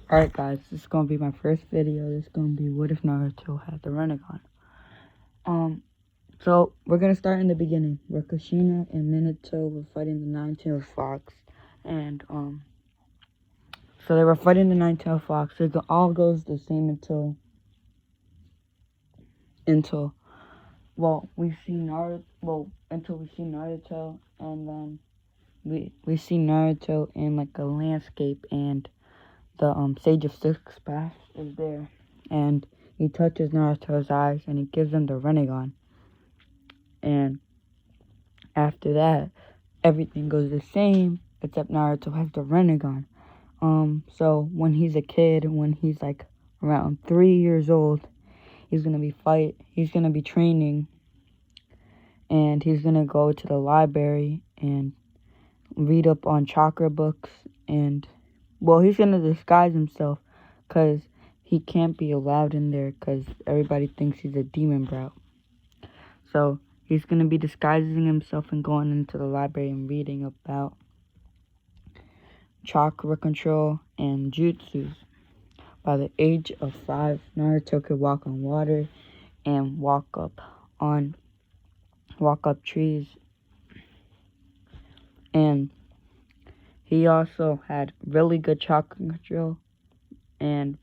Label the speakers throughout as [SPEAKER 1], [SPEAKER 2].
[SPEAKER 1] Alright guys, this is gonna be my first video. This is gonna be what if Naruto had the rinnegan. So we're gonna start in the beginning where Kushina and Minato were fighting the nine-tailed fox. And so they were fighting the nine-tailed fox. It all goes the same until we see Naruto, until we see Naruto, and then we see Naruto in like a landscape, and the Sage of Six Paths is there, and he touches Naruto's eyes and he gives him the rinnegan. And after that, everything goes the same except Naruto has the rinnegan. So when he's a kid, when he's like around 3 years old, he's gonna be training, and he's gonna go to the library and read up on chakra books, and he's gonna disguise himself because he can't be allowed in there because everybody thinks he's a demon bro. So he's gonna be disguising himself and going into the library and reading about chakra control and jutsus. By the age of 5, Naruto could walk on water and walk up trees. And he also had really good chakra control. And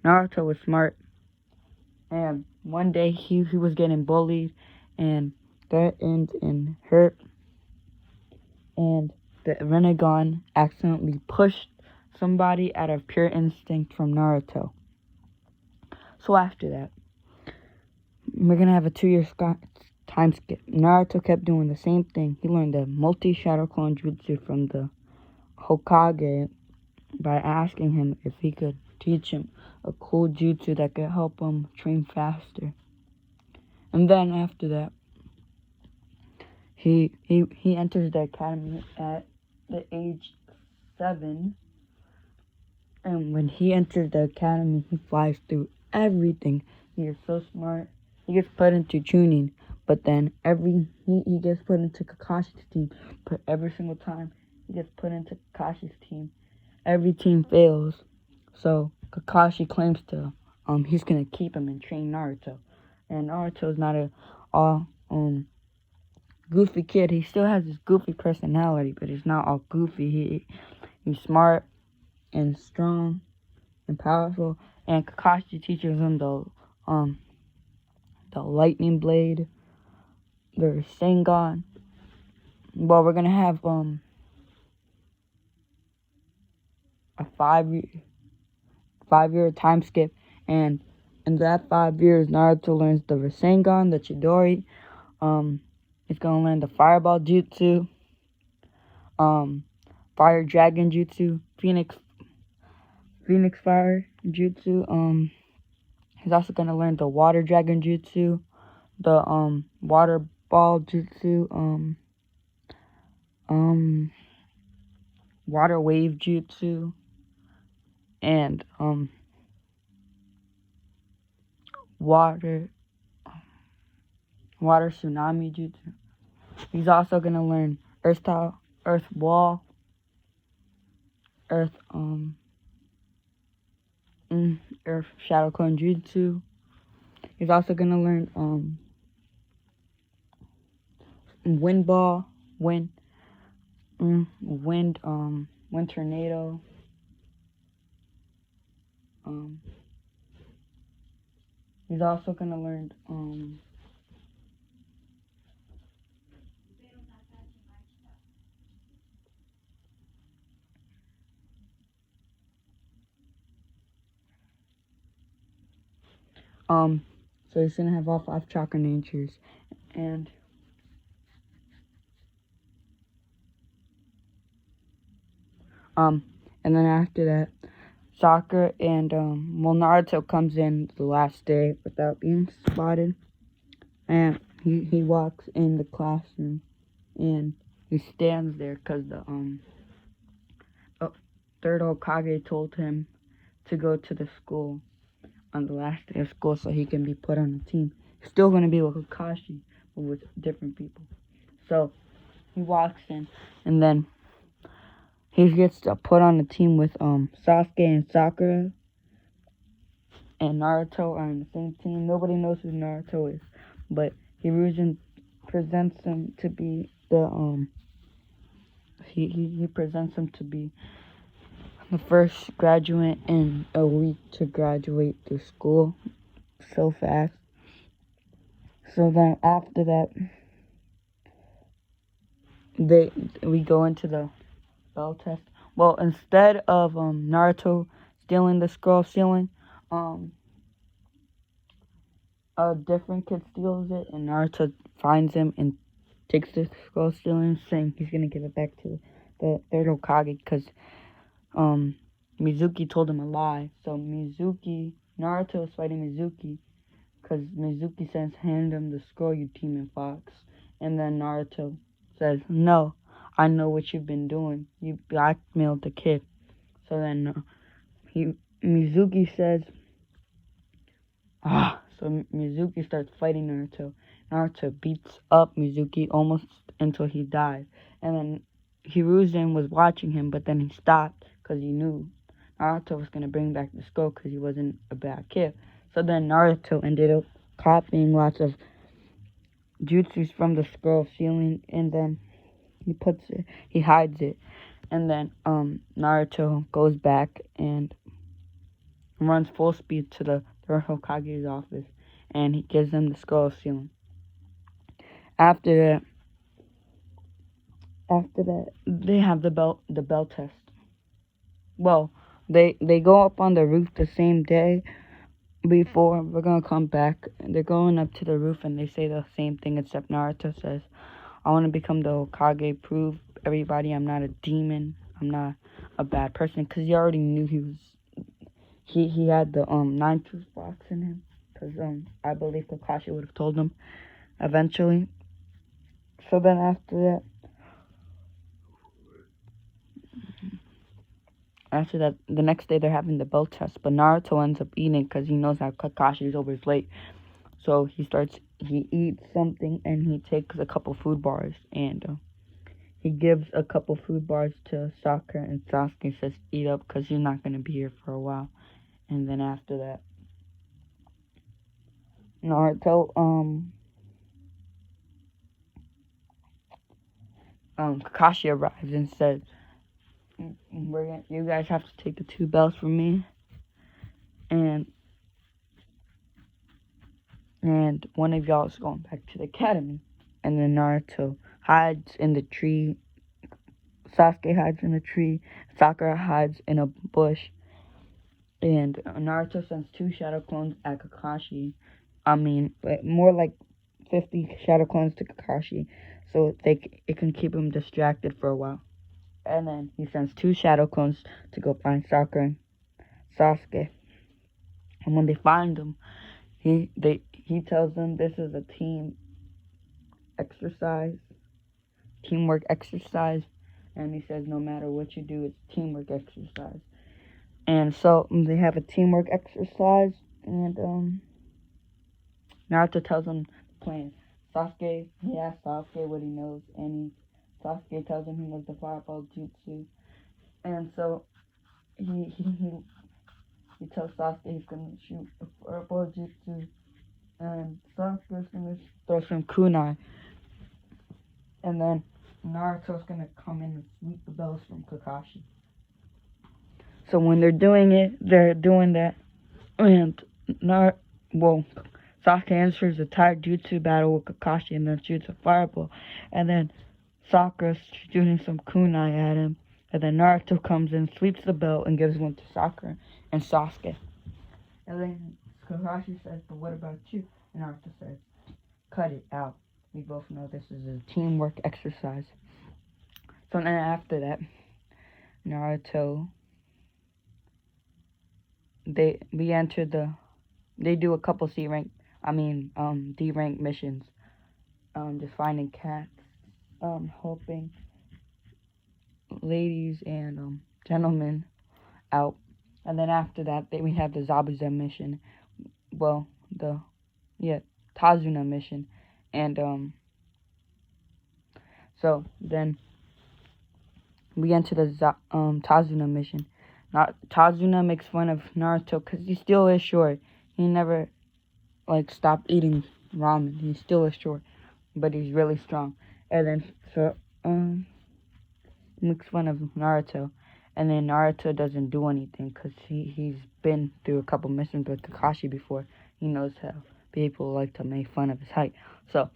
[SPEAKER 1] Naruto was smart. And one day he was getting bullied and threatened and hurt. And the rinnegan accidentally pushed somebody out of pure instinct from Naruto. So after that, we're going to have a 2-year time skip. Naruto kept doing the same thing. He learned the multi-shadow clone jutsu from the Hokage by asking him if he could teach him a cool jutsu that could help him train faster. And then after that, he enters the academy at the age 7. And when he enters the academy, he flies through everything. He is so smart. He gets put into tuning, but then he gets put into Kakashi's team. But every single time he gets put into Kakashi's team, every team fails. So Kakashi claims to he's gonna keep him and train Naruto. And Naruto's not a all goofy kid. He still has his goofy personality, but he's not all goofy. He's smart and strong and powerful. And Kakashi teaches him the lightning blade, the Rinnegan. Well, we're gonna have a 5-year time skip, and in that 5 years, Naruto learns the Rinnegan, the Chidori. He's gonna learn the Fireball Jutsu, Fire Dragon Jutsu, Phoenix Fire Jutsu. He's also gonna learn the Water Dragon Jutsu, the Water Ball Jutsu, Water Wave Jutsu, and Water Tsunami Jutsu. He's also gonna learn Earth Wall, Earth Shadow Clone Jutsu. He's also gonna learn Wind Ball, Wind Tornado. He's also gonna learn so he's gonna have all 5 chakra natures, and then after that, Sakura and Naruto comes in the last day without being spotted, and he walks in the classroom, and he stands there because the third Hokage told him to go to the school on the last day of school so he can be put on the team. He's still going to be with Kakashi, but with different people. So he walks in, and then he gets put on a team with Sasuke and Sakura, and Naruto are on the same team. Nobody knows who Naruto is, but Hiruzen presents him to be the he presents him to be the first graduate in a week to graduate the school so fast. So then after that, we go into the bell test. Well, instead of Naruto stealing the scroll of sealing, a different kid steals it, and Naruto finds him and takes the scroll of sealing, saying he's gonna give it back to the third Hokage because Mizuki told him a lie. So Naruto is fighting Mizuki because Mizuki says, "Hand him the scroll, you Demon Fox," and then Naruto says, "No, I know what you've been doing. You blackmailed the kid." So then Mizuki says, So Mizuki starts fighting Naruto. Naruto beats up Mizuki almost until he dies. And then Hiruzen was watching him, but then he stopped because he knew Naruto was going to bring back the skull because he wasn't a bad kid. So then Naruto ended up copying lots of jutsus from the scroll of sealing, and then he hides it. And then Naruto goes back and runs full speed to the third Hokage's office, and he gives them the scroll of sealing. After that, they have the bell test. Well, they go up on the roof the same day before we're gonna come back. They're going up to the roof and they say the same thing, except Naruto says, "I want to become the Hokage. Prove everybody I'm not a demon. I'm not a bad person," because he already knew he had the 9-tooth box in him. Because I believe Kakashi would have told him eventually. So then after that, the next day they're having the bell test, but Naruto ends up eating because he knows that Kakashi's always late. So he eats something and he takes a couple food bars, and he gives a couple food bars to Sakura, and Sasuke says, "Eat up because you're not going to be here for a while." And then after that, Naruto, Kakashi arrives and says, "You guys have to take the 2 bells from me, and one of y'all is going back to the academy." And then Naruto hides in the tree, Sasuke hides in a tree, Sakura hides in a bush, and Naruto sends 2 shadow clones at Kakashi. More like 50 shadow clones to Kakashi, so it can keep him distracted for a while. And then he sends 2 shadow clones to go find Sakura and Sasuke. And when they find them, he tells them this is a teamwork exercise, and he says no matter what you do, it's teamwork exercise. And so they have a teamwork exercise, and Naruto tells him the plan. He asks Sasuke what he knows, and Sasuke tells him he knows the fireball jutsu, and so he tells Sasuke he's gonna shoot the fireball jutsu, and Sasuke's gonna throw some kunai, and then Naruto's gonna come in and sweep the bells from Kakashi. So when they're doing that, and Sasuke answers a tired jutsu battle with Kakashi and then shoots a fireball, and then Sakura's shooting some kunai at him, and then Naruto comes in, sweeps the bell, and gives one to Sakura and Sasuke. And then Kakashi says, "But what about you?" And Naruto says, "Cut it out. We both know this is a teamwork exercise." So then after that, Naruto, they do a couple D rank missions, just finding cats, helping ladies and gentlemen out, and then after that we have the Zabuza mission, Tazuna mission, and so then we enter the Tazuna mission. Tazuna makes fun of Naruto because he still is short. He never like stopped eating ramen. He still is short, but he's really strong. And then so makes fun of Naruto, and then Naruto doesn't do anything because he's been through a couple missions with Kakashi before. He knows how people like to make fun of his height. So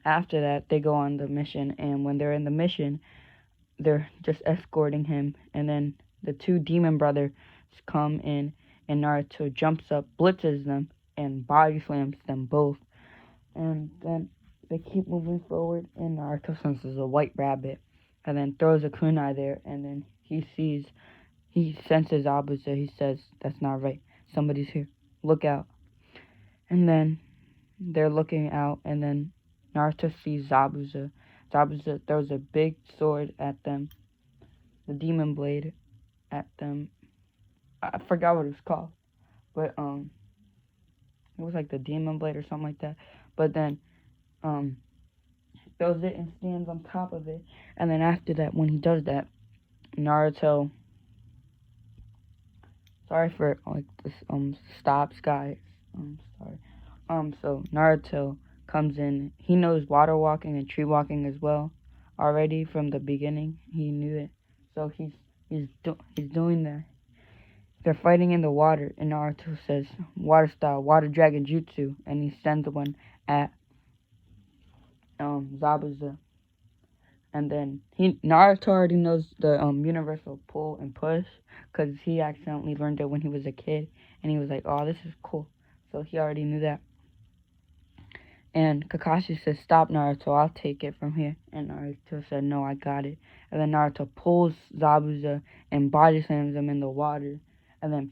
[SPEAKER 1] after that, they go on the mission, and when they're in the mission, they're just escorting him, and then the two demon brothers come in, and Naruto jumps up, blitzes them, and body slams them both. And then they keep moving forward, and Naruto senses a white rabbit, and then throws a kunai there, and then he senses Abusa. He says, "That's not right. Somebody's here. Look out." And then they're looking out, and then Naruto sees Zabuza. Zabuza throws a big sword at them, the demon blade at them. I forgot what it was called, but it was like the demon blade or something like that. But then throws it and stands on top of it, and then after that, when he does that, Naruto. Sorry for like this stops, guys. Sorry. So Naruto comes in. He knows water walking and tree walking as well already from the beginning. He knew it. So he's doing that. They're fighting in the water, and Naruto says water style, water dragon jutsu, and he sends one at Zabuza. And then Naruto already knows the universal pull and push because he accidentally learned it when he was a kid, and he was like, "Oh, this is cool." So he already knew that. And Kakashi says, "Stop, Naruto, I'll take it from here." And Naruto said, "No, I got it." And then Naruto pulls Zabuza and body slams him in the water. And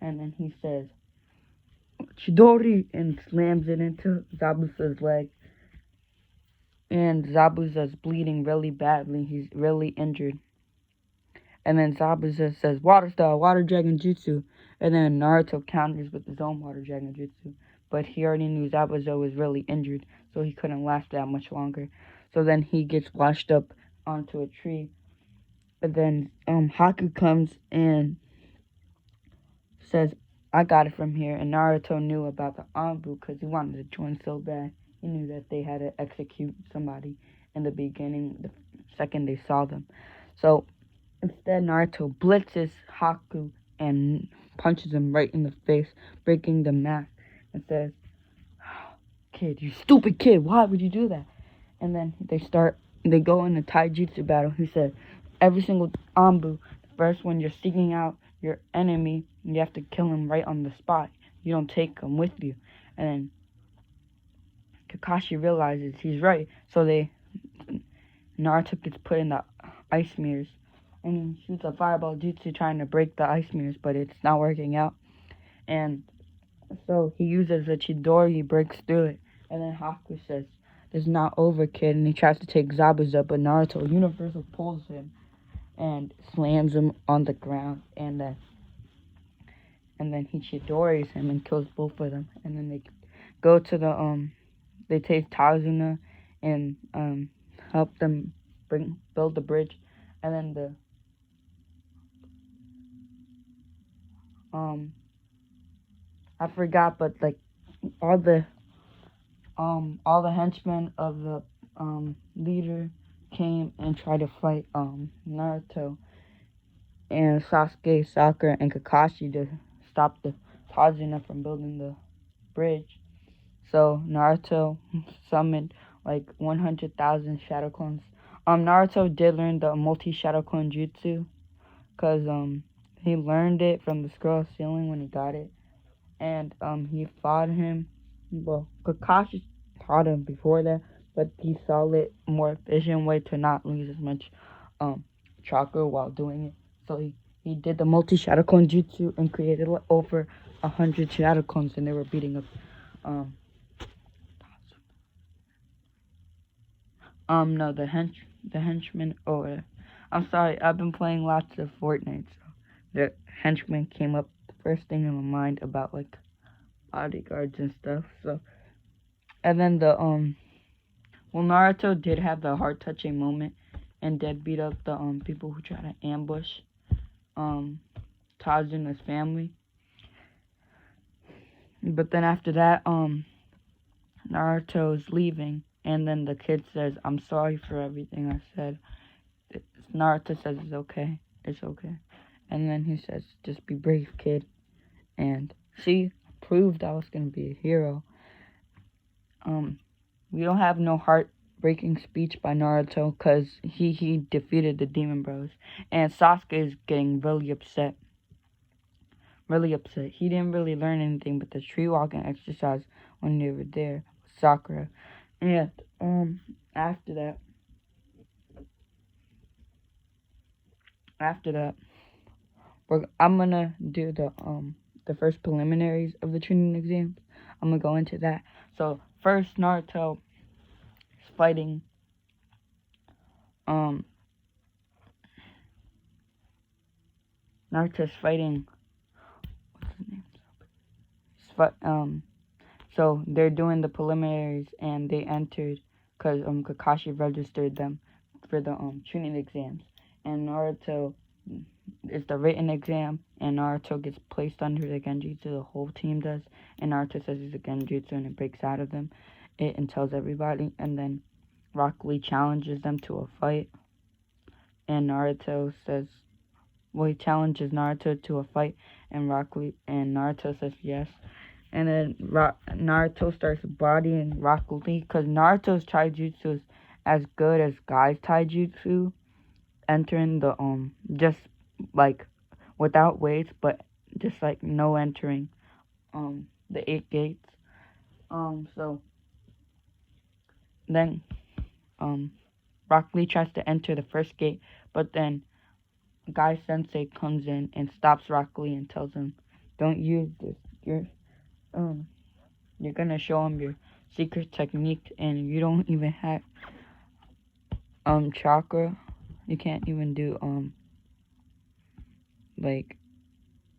[SPEAKER 1] then he says, "Chidori," and slams it into Zabuza's leg. And Zabuza's bleeding really badly. He's really injured. And then Zabuza says, "Water style, water dragon jutsu." And then Naruto counters with his own water dragon jutsu. But he already knew Zabuza was really injured, so he couldn't last that much longer. So then he gets washed up onto a tree. And then Haku comes and says, "I got it from here." And Naruto knew about the Anbu because he wanted to join so bad. He knew that they had to execute somebody in the beginning, the second they saw them. So instead, Naruto blitzes Haku and punches him right in the face, breaking the mask, and says, "Kid, you stupid kid, why would you do that?" And then they go in a taijutsu battle. He said, every single Anbu, first when you're seeking out your enemy, you have to kill him right on the spot. You don't take him with you. And then Kakashi realizes he's right, so Naruto gets put in the ice mirrors, and he shoots a fireball jutsu trying to break the ice mirrors, but it's not working out. And so he uses a Chidori, he breaks through it, and then Haku says, "It's not over, kid," and he tries to take Zabuza, but Naruto universal pulls him and slams him on the ground, and then he Chidoris him and kills both of them. And then they go to the they take Tazuna and help them build the bridge, and then I forgot, but like all the henchmen of the leader came and tried to fight Naruto and Sasuke, Sakura, and Kakashi to stop the Tazuna from building the bridge. So Naruto summoned like 100,000 shadow clones. Naruto did learn the multi-shadow clone jutsu because he learned it from the scroll ceiling when he got it. And he fought him. Well, Kakashi taught him before that, but he saw it more efficient way to not lose as much chakra while doing it. So he did the multi-shadow clone jutsu and created over 100 shadow clones, and they were beating up no, the henchmen. Oh, I'm sorry. I've been playing lots of Fortnite, so the henchmen came up the first thing in my mind about like bodyguards and stuff. So, and then Naruto did have the heart touching moment and Dead beat up the people who try to ambush Taji and his family. But then after that, Naruto's leaving, and then the kid says, "I'm sorry for everything I said." Naruto says it's okay. It's okay. And then he says, "Just be brave, kid." And she proved I was gonna be a hero. We don't have no heartbreaking speech by Naruto because he defeated the Demon Bros. And Sasuke is getting really upset. Really upset. He didn't really learn anything but the tree walking exercise when they were there with Sakura. And after that, I'm gonna do the first preliminaries of the Chunin exams. I'm gonna go into that. So first, Naruto is fighting Naruto's fighting what's his name? So they're doing the preliminaries and they entered because Kakashi registered them for the Chunin exams, and Naruto is the written exam, and Naruto gets placed under the Genjutsu, the whole team does, and Naruto says he's a Genjutsu and it breaks out of them, and tells everybody, and then Rock Lee challenges them to a fight, and Naruto says, well, he challenges Naruto to a fight, and Naruto says yes, and then Naruto starts bodying Rock Lee, because Naruto's taijutsu is as good as Guy's taijutsu, entering the just like without weights, but just like no entering the 8 gates. So then Rock Lee tries to enter the first gate, but then Guy Sensei comes in and stops Rock Lee and tells him, "Don't use this. You're gonna show him your secret technique, and you don't even have chakra. You can't even do like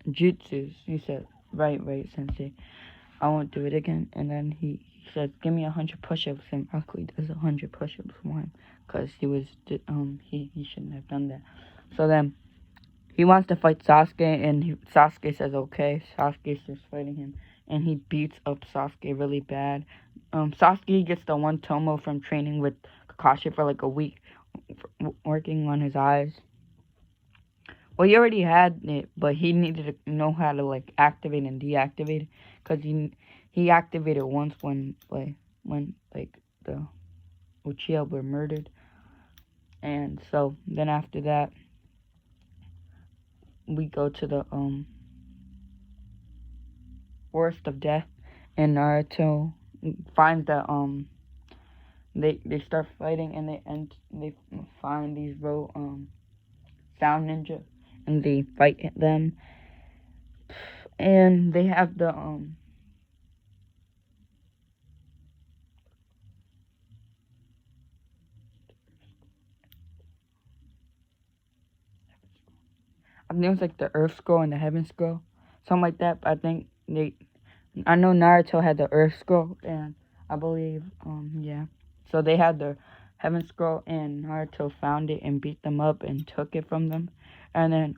[SPEAKER 1] jutsus." He said, right, Sensei. I won't do it again. And then he says, "Give me 100 push-ups," and Rock Lee does 100 push-ups for him because he shouldn't have done that. So then he wants to fight Sasuke, and Sasuke says okay. Sasuke starts fighting him, and he beats up Sasuke really bad. Sasuke gets the one tomo from training with Kakashi for like a week, working on his eyes. Well, he already had it, but he needed to know how to like activate and deactivate it, because he activated once when the Uchiha were murdered, and so then after that we go to the Forest of Death, and Naruto finds that they start fighting, and they find these sound ninja, and they fight them, and they have the I think it was like the Earth Scroll and the Heaven Scroll, something like that. But I know Naruto had the Earth Scroll, and I believe, yeah. So they had the Heaven Scroll, and Naruto found it and beat them up and took it from them. And then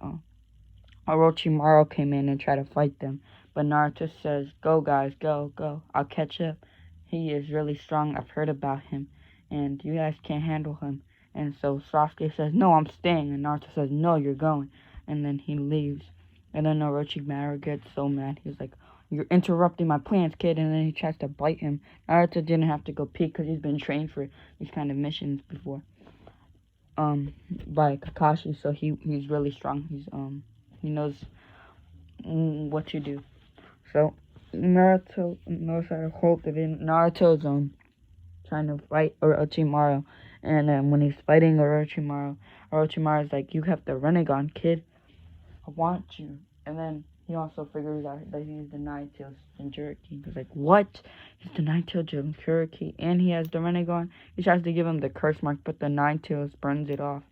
[SPEAKER 1] Orochimaru came in and tried to fight them. But Naruto says, "Go, guys, go, go. I'll catch up. He is really strong. I've heard about him. And you guys can't handle him." And so Sasuke says, "No, I'm staying." And Naruto says, "No, you're going." And then he leaves. And then Orochimaru gets so mad. He's like, "You're interrupting my plans, kid." And then he tries to bite him. Naruto didn't have to go peek because he's been trained for these kind of missions before. By Kakashi, so he's really strong. He knows what to do. So Naruto knows how to hold it in. Naruto's trying to fight Orochimaru, and then when he's fighting Orochimaru's like, "You have the rinnegan, kid. I want you." And then he also figures out that he's the Nine-Tails Jinchuriki. He's like, "What? He's the Nine-Tails Jinchuriki, and he has the rinnegan?" He tries to give him the curse mark, but the Nine-Tails burns it off.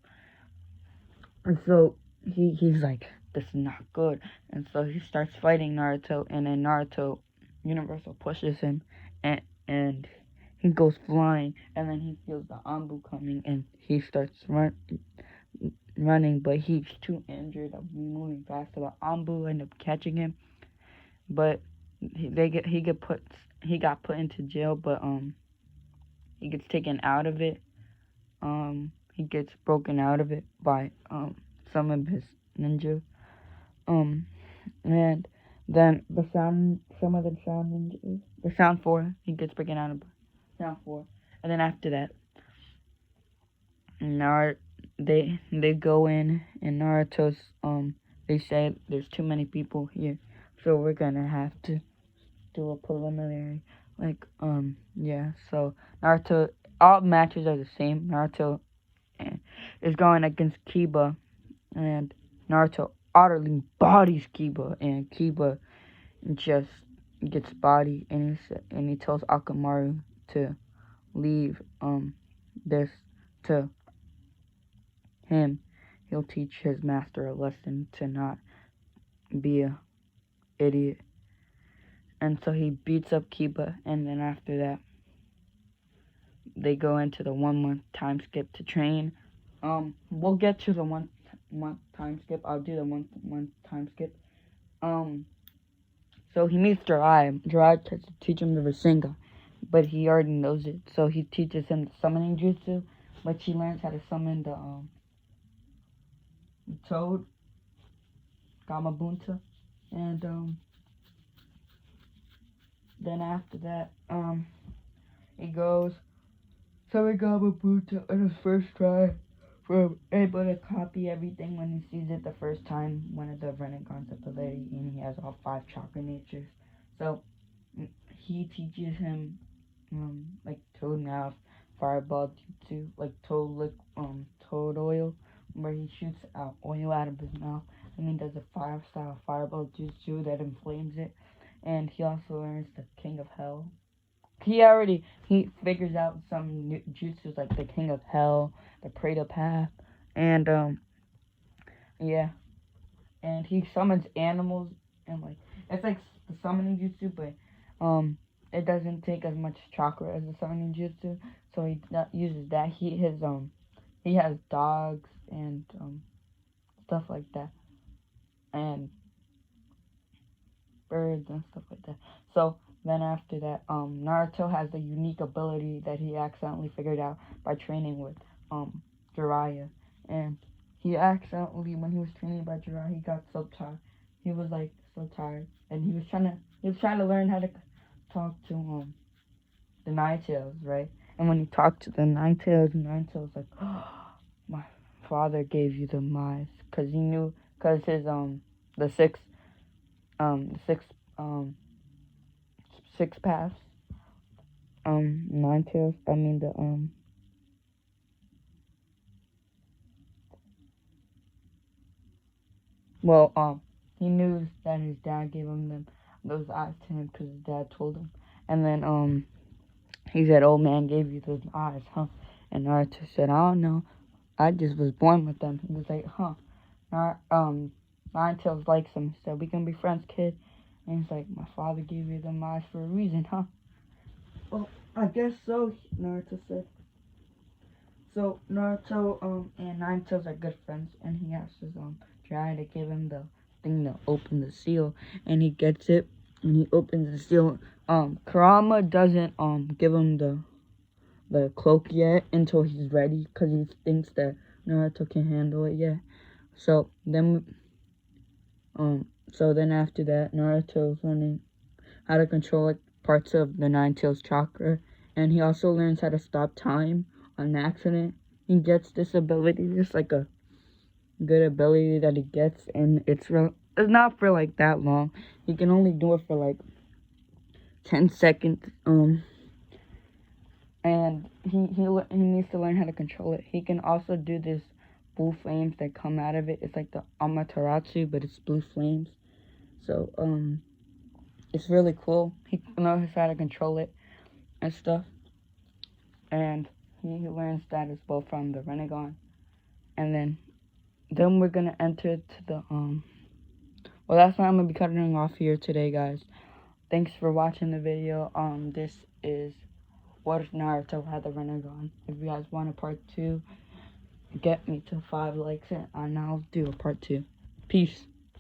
[SPEAKER 1] And so he's like, "This is not good." And so he starts fighting Naruto, and then Naruto Universal pushes him, and he goes flying, and then he feels the Ambu coming, and he starts running, but he's too injured of moving fast, so the Ambu end up catching him. But he got put into jail, but he gets taken out of it. He gets broken out of it by some of his ninja. And then some of the sound ninjas, the sound 4, he gets broken out of sound 4. And then after that, they go in, and Naruto's they say there's too many people here, so we're gonna have to do a preliminary, like, yeah. So Naruto, all matches are the same. Naruto is going against Kiba, and Naruto utterly bodies Kiba, and Kiba just gets bodied, and he tells Akamaru to leave this to him. He'll teach his master a lesson to not be a idiot. And so he beats up Kiba, and then after that, they go into the 1 month time skip to train. We'll get to the 1 month time skip. I'll do the 1 month time skip. So he meets Jiraiya. Jiraiya tries to teach him the Rasengan, but he already knows it. So he teaches him the summoning jutsu, but he learns how to summon the Toad, Gamabunta, and then after that, he goes Gamabunta on his first try. We're able to copy everything when he sees it the first time. One of the Renegades ability, and he has all 5 chakra natures. So he teaches him like Toad Mouth, Fireball Jutsu, like Toad Oil, where he shoots out oil out of his mouth, and he does a 5-style Fireball Jutsu that inflames it. And he also learns the King of Hell. He figures out some new jutsus like the King of Hell, the Prada Path, and yeah, and he summons animals, and like it's like the summoning jutsu, but it doesn't take as much chakra as the summoning jutsu, so he uses that. He has dogs and stuff like that, and birds and stuff like that. So then after that, Naruto has a unique ability that he accidentally figured out by training with Jiraiya. And he accidentally, when he was training by Jiraiya, he got so tired. He was like so tired, and he was trying to learn how to talk to the Nine Tails, right? And when he talked to the Nine Tails like, oh, my father gave you the mice, cause he knew, cause his the six paths, Nine Tails, I mean the he knew that his dad gave him those eyes to him, because his dad told him. And then he said, old man gave you those eyes, huh? And Naruto said, I don't know, I just was born with them. He was like, huh? Nine Tails likes him, he said, we can be friends, kid. And he's like, my father gave you them eyes for a reason, huh? Well, I guess so, Naruto said. So Naruto and Nine Tails are good friends, and he asks his try to give him the thing to open the seal, and he gets it, and he opens the seal. Kurama doesn't give him the cloak yet until he's ready, because he thinks that Naruto can handle it yet. So then after that, Naruto's learning how to control like parts of the Nine Tails chakra, and he also learns how to stop time on accident. He gets this ability, just like a good ability that he gets, and it's not for like that long. He can only do it for like 10 seconds. And he needs to learn how to control it. He can also do this blue flames that come out of it. It's like the Amaterasu, but it's blue flames. So it's really cool. He knows how to control it and stuff. And he learns that as well from the Rinnegan. And then we're gonna enter to the well, that's why I'm gonna be cutting off here today, guys. Thanks for watching the video. This is what if Naruto had the rinnegan? If you guys want a part 2, get me to 5 likes and I'll do a part 2. Peace.